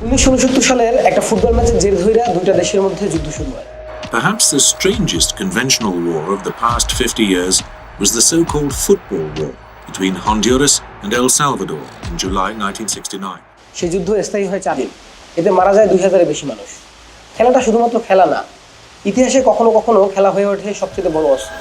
1969 সালের একটা ফুটবল ম্যাচের জের ধইরা দুইটা দেশের মধ্যে যুদ্ধ শুরু হয়। Perhaps the strangest conventional war of the past 50 years was the so-called football war between Honduras and El Salvador in July 1969. সেই যুদ্ধ স্থায়ী হয় 4 দিন। এতে মারা যায় 2000-এর বেশি মানুষ। খেলাটা শুধুমাত্র খেলা না, ইতিহাসে কখনো কখনো খেলা হয়ে ওঠে সবচেয়ে বড় অস্ত্র।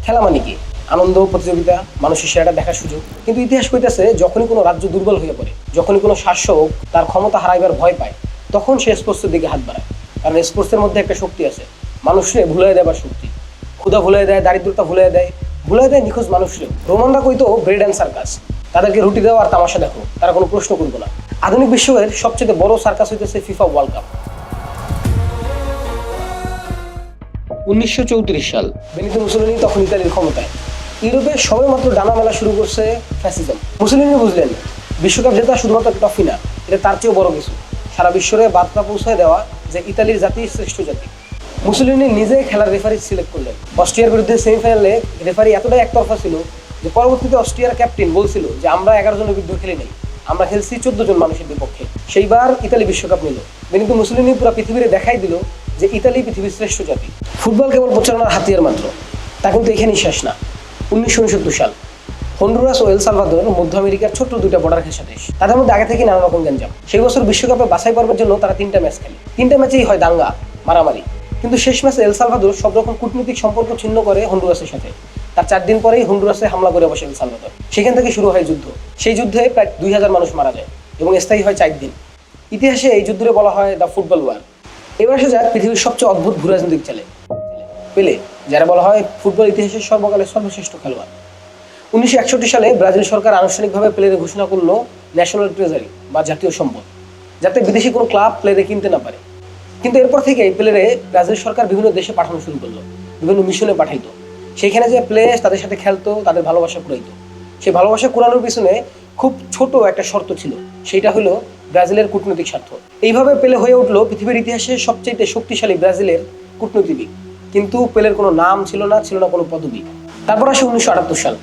খেলা মানে কি? আনন্দ, প্রতিযোগিতা, মানুষের সেরাটা দেখার সুযোগ। কিন্তু ইতিহাস কইতেছে যখনই কোনো রাজ্য দুর্বল হয়ে পড়ে, যখনই কোনো শাসক তার ক্ষমতা হারাইবার ভয় পায়, তখন সে স্পোর্টসের দিকে হাত বাড়ায়। কারণ স্পোর্টসের মধ্যে একটা শক্তি আছে, মানুষরে ভুলাই দেবার শক্তি। ক্ষুধা ভুলাই দেয়, দারিদ্রতা ভুলাই দেয় নিখোঁজ মানুষরে। রোমানরা কইতো ব্রেড অ্যান্ড সার্কাস, তাদেরকে রুটি দেওয়া আর তামাশা দেখো, তারা কোনো প্রশ্ন করবো না। আধুনিক বিশ্বের সবচেয়ে বড় সার্কাস হইতেছে ফিফা ওয়ার্ল্ড কাপ। 1934 সাল, বেনিতো মুসোলিনি তখন ইতালির ক্ষমতায়। ইউরোপে সবেমাত্র ডানা মেলা শুরু করছে ফ্যাসিজম। মুসোলিনি বুঝলেন বিশ্বকাপ জেতা শুধুমাত্র ট্রফি না, এটা তার চেয়েও বড় কিছু। সারা বিশ্বরে বার্তা পৌঁছায় দেওয়া যে ইতালির জাতি শ্রেষ্ঠ জাতি। মুসোলিনি নিজে খেলার রেফারি সিলেক্ট করলেন। অস্ট্রিয়ার বিরুদ্ধে সেমিফাইনালে রেফারি এতটাই একতরফা ছিল যে পরবর্তীতে অস্ট্রিয়ার ক্যাপ্টেন বলছিল যে আমরা 11 জনের বিরুদ্ধে খেলি নাই, আমরা খেলছি 14 জন মানুষের বিপক্ষে। সেইবার ইতালি বিশ্বকাপ নিল। বেনিতো মুসোলিনি পুরো পৃথিবীরে দেখাই দিল যে ইতালি পৃথিবীর শ্রেষ্ঠ জাতি। ফুটবল কেবল প্রচারণার হাতিয়ার মাত্র, তা কিন্তু এখানেই শেষ না। 1969 সাল, হন্ডুরাস ও এল সালভাদোর মধ্য আমেরিকার ছোট্ট দুইটা বর্ডার ঘেঁষা দেশ। তাদের মধ্যে আগে থেকে নানা রকম গ্যাঞ্জাম। সেই বছর বিশ্বকাপে বাছাই পর্বের জন্য তারা 3টা ম্যাচ খেলে। 3টা ম্যাচেই হয় দাঙ্গা, মারামারি। কিন্তু শেষ ম্যাচে এল সালভাদোর সব রকম কূটনৈতিক সম্পর্ক ছিন্ন করে হন্ডুরাসের সাথে। তার 4 দিন পরেই হন্ডুরাসে হামলা করে বসে এল সালভাদোর। সেখান থেকে শুরু হয় যুদ্ধ। সেই যুদ্ধে প্রায় 2000 মানুষ মারা যায় এবং স্থায়ী হয় 4 দিন। ইতিহাসে এই যুদ্ধে বলা হয় দ্য ফুটবল ওয়ার। এবার আসা যাক পৃথিবীর সবচেয়ে অদ্ভুত ভূরাজনৈতিক চ্যালেঞ্জ পেলে, যারা বলা হয় ফুটবল ইতিহাসের সর্বকালের সর্বশ্রেষ্ঠ খেলোয়াড়। 1961 সালে ব্রাজিল সরকার আনুষ্ঠানিকভাবে পেলেরে ঘোষণা করলো ন্যাশনাল ট্রেজারি বা জাতীয় সম্পদ, যাতে বিদেশি কোনো ক্লাব প্লেয়ারে কিনতে না পারে। কিন্তু এরপর থেকে এই প্লেয়ারে ব্রাজিল সরকার বিভিন্ন দেশে পাঠানো শুরু করলো, বিভিন্ন মিশনে পাঠাইতো। সেইখানে যে প্লেয়ার তাদের সাথে খেলতো, তাদের ভালোবাসা কুড়াইতো। সেই ভালোবাসা কুড়ানোর পিছনে খুব ছোট একটা শর্ত ছিল, সেইটা হলো ব্রাজিলের কূটনৈতিক স্বার্থ। এইভাবে পেলে হয়ে উঠলো পৃথিবীর ইতিহাসে সবচেয়ে শক্তিশালী ব্রাজিলের কূটনীতিবিদ। কিন্তু পেলের কোনো নাম ছিল না কোনো পদবি। তারপর আসে 1978 সাল।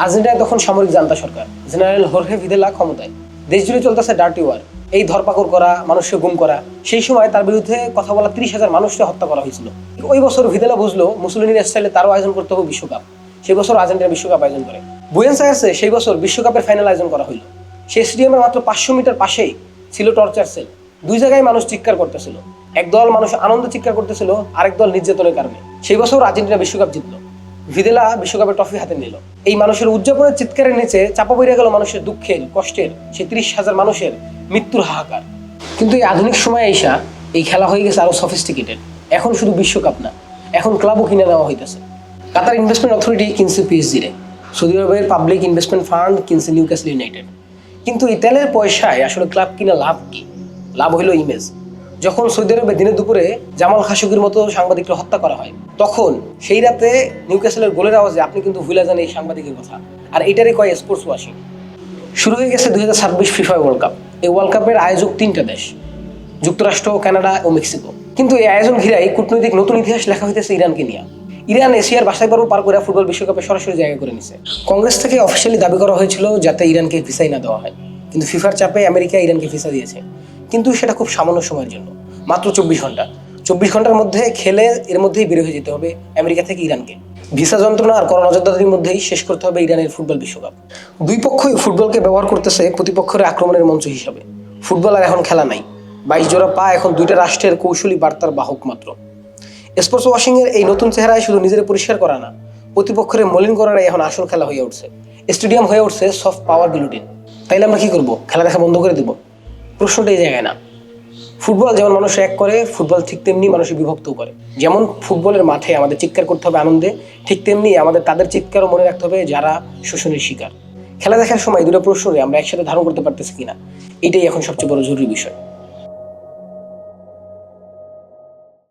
আর্জেন্টিনায় তখন সামরিক জান্তা সরকার, জেনারেল হোর্হে ভিদেলা ক্ষমতায়। দেশ জুড়ে চলতেছে ডার্টি ওয়ার, এই ধরপাকড় করা, মানুষকে গুম করা। সেই সময় তার বিরুদ্ধে কথা বলা 30,000 মানুষকে হত্যা করা হয়েছিল। ওই বছর ভিদেলা বুঝলো মুসোলিনির স্টাইলে তারও আয়োজন করতে হবে বিশ্বকাপ। সেই বছর আর্জেন্টিনা বিশ্বকাপ আয়োজন করে। বুয়েন্স আয়ার্সে সেই বছর বিশ্বকাপের ফাইনাল আয়োজন করা হলো। সেই স্টেডিয়ামের মাত্র 500 মিটার পাশেই ছিল টর্চার সেল। 2 জায়গায় মানুষ চিৎকার করতেছিল। একদল মানুষ আনন্দে চিৎকার করতেছিল, আরেক দল নির্যাতনের কারণে। সেই বছর আর্জেন্টিনা বিশ্বকাপ জিতলো। ভিদেলা বিশ্বকাপের ট্রফি হাতে নিল। এই মানুষের উদযাপনের চিৎকারের নিচে চাপা পড়ে গেল মানুষের দুঃখের, কষ্টের, সেই 30,000 মানুষের মৃত্যুর হাহাকার। কিন্তু এই আধুনিক সময়ে এসা এই খেলা হয়ে গেছে আরো সফিস্টিকেটেড। এখন শুধু বিশ্বকাপ না, এখন ক্লাবও কিনে নেওয়া হইতেছে। কাতার ইনভেস্টমেন্ট অথরিটি কিনছে পিএসজি রে, সৌদি আরবের পাবলিক ইনভেস্টমেন্ট ফান্ড কিনছে নিউক্যাসল ইউনাইটেড। কিন্তু ইতালির পয়সায় আসলে ক্লাব কিনা লাভ কি? লাভ হইল ইমেজ। যখন সৌদি আরবে দিনে দুপুরে জামাল খাশোগির মতো সাংবাদিকরা হত্যা করা হয়, তখন সেই রাতে নিউক্যাসলের গোলের আওয়াজে আপনি কিন্তু ভুলে যান এই সাংবাদিকের কথা। আর এটারই কয় স্পোর্টস ওয়াশিং। শুরু হয়ে গেছে 2026 ফিফা ওয়ার্ল্ড কাপ। এই ওয়ার্ল্ড কাপের আয়োজক 3টা দেশ, যুক্তরাষ্ট্র, কানাডা ও মেক্সিকো। কিন্তু এই আয়োজন ঘিরাই কূটনৈতিক নতুন ইতিহাস লেখা হইতেছে ইরানকে নিয়ে। ইরান এশিয়ার বাছাই পর্ব পার করে ফুটবল বিশ্বকাপে সরাসরি জায়গা করে নিছে। কংগ্রেস থেকে অফিসিয়ালি দাবি করা হয়েছিল যাতে ইরানকে ভিসাই না দেওয়া হয়, কিন্তু ফিফার চাপে আমেরিকা ইরানকে ভিসা দিয়েছে। কিন্তু সেটা খুব সামান্য সময়ের জন্য, মাত্র 24 ঘন্টা। 24 ঘন্টার মধ্যে খেলে এর মধ্যেই বের হয়ে যেতে হবে আমেরিকা থেকে ইরানকে। ভিসা যন্ত্রণা আর করোনা যোদ্ধাদের মধ্যেই শেষ করতে হবে ইরানের ফুটবল বিশ্বকাপ। দুই পক্ষই ফুটবলকে ব্যবহার করতেছে প্রতিপক্ষের আক্রমণের মঞ্চ হিসাবে। ফুটবল আর এখন খেলা নাই, 22 জোড়া পা এখন 2টা রাষ্ট্রের কৌশলী বার্তার বাহক মাত্র। স্পোর্টস ওয়াশিং এর এই নতুন চেহারায় শুধু নিজের পরিষ্কার করা না, প্রতিপক্ষের মলিন করাটাই এখন আসল খেলা হয়ে উঠছে। স্টেডিয়াম হয়ে উঠছে সফট পাওয়ার গিলোটিন। তাইলে আমরা কি করবো? খেলা দেখা বন্ধ করে দিব? প্রশ্নটা এই জায়গায় না। ফুটবল যেমন মানুষ এক করে, ফুটবল ঠিক তেমনি মানুষের বিভক্তও করে। যেমন ফুটবলের মাঠে আমাদের চিৎকার করতে হবে আনন্দে, ঠিক তেমনি আমাদের তাদের চিৎকারও মনে রাখতে হবে যারা শোষণের শিকার। খেলা দেখার সময় 2টা প্রশ্নে আমরা একসাথে ধারণ করতে পারতেছি কিনা, এটাই এখন সবচেয়ে বড় জরুরি বিষয়।